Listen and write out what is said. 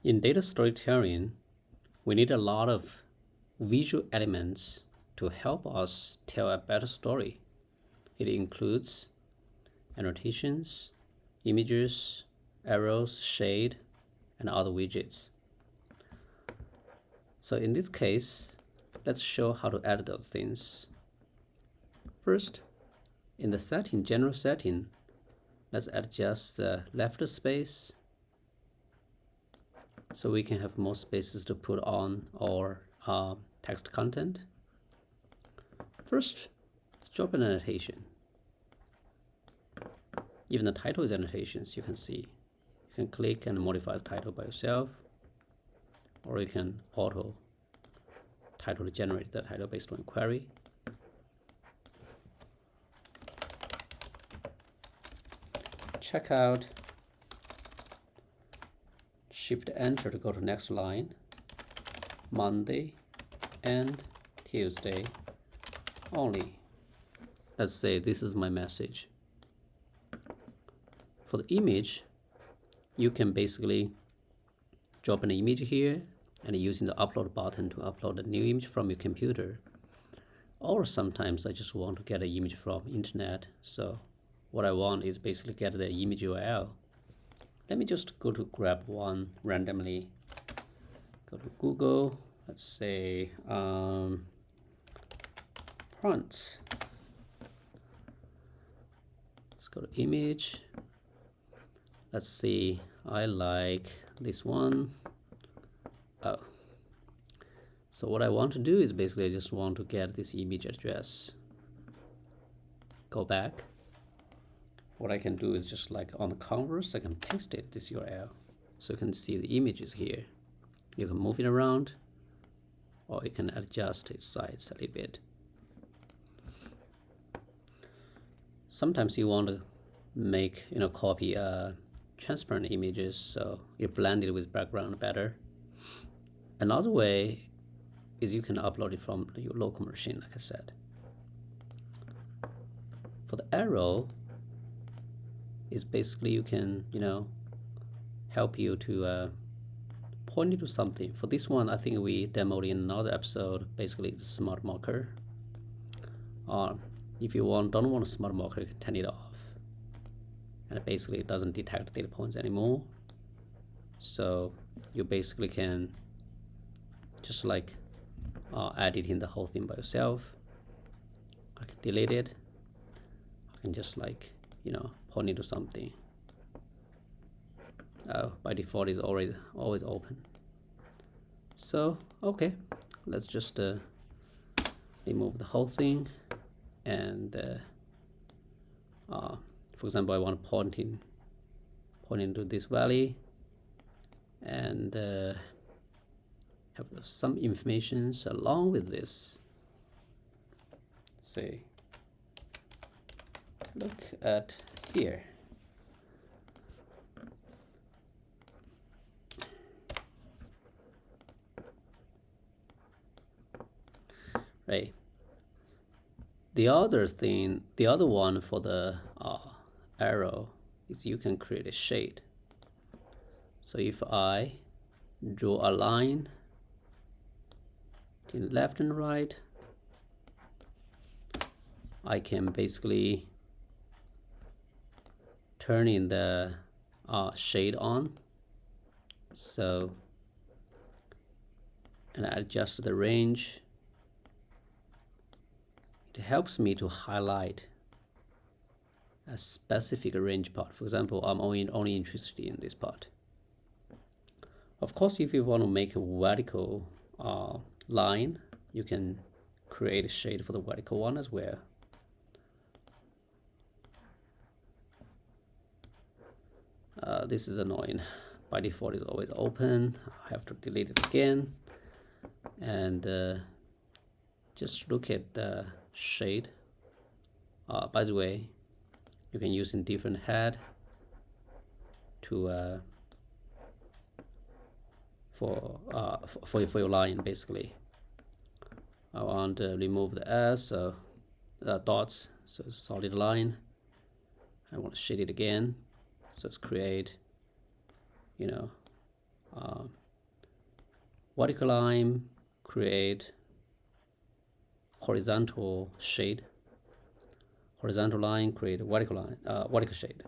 In data storytelling, we need a lot of visual elements to help us tell a better story. It includes annotations, images, arrows, shade, and other widgets. So in this case, let's show how to add those things. First, in the general setting, let's adjust the left space so we can have more spaces to put on our text content. First, let's drop an annotation. Even the title is annotations, you can see. You can click and modify the title by yourself, or you can auto title to generate the title based on query. Check out, Shift Enter to go to next line, Monday and Tuesday only. Let's say this is my message. For the image, you can basically drop an image here and using the upload button to upload a new image from your computer. Or sometimes I just want to get an image from internet. So what I want is basically get the image URL. Let me just go to grab one randomly. Go to Google, let's say print. Let's go to image. Let's see, I like this one. Oh. So what I want to do is basically I just want to get this image address. Go back. What I can do is just like on the converse, I can paste it, this URL. So you can see the images here. You can move it around, or you can adjust its size a little bit. Sometimes you want to make, copy transparent images so you blend it with background better. Another way is you can upload it from your local machine, like I said. For the arrow, is basically you can, help you to point it to something. For this one, I think we demoed in another episode. Basically, it's a smart marker. If you don't want a smart marker, you can turn it off. And basically, it doesn't detect data points anymore. So you basically can just like edit in the whole thing by yourself. I can delete it. I can just like, point it to something. By default is always open. So okay, let's just remove the whole thing, and for example, I want to point into this valley, and have some information along with this. Say, look at here. Right. The other one for the arrow is you can create a shade. So if I draw a line to left and right, I can basically turn in the shade on. So, and I adjust the range. It helps me to highlight a specific range part. For example, I'm only interested in this part. Of course, if you want to make a vertical line, you can create a shade for the vertical one as well. This is annoying. By default, it's always open. I have to delete it again. And just look at the shade. By the way, you can use in different head to for your line. Basically, I want to remove the S, dots, so it's solid line. I want to shade it again, so it's create, vertical line, create horizontal shade, horizontal line, create vertical line, vertical shade.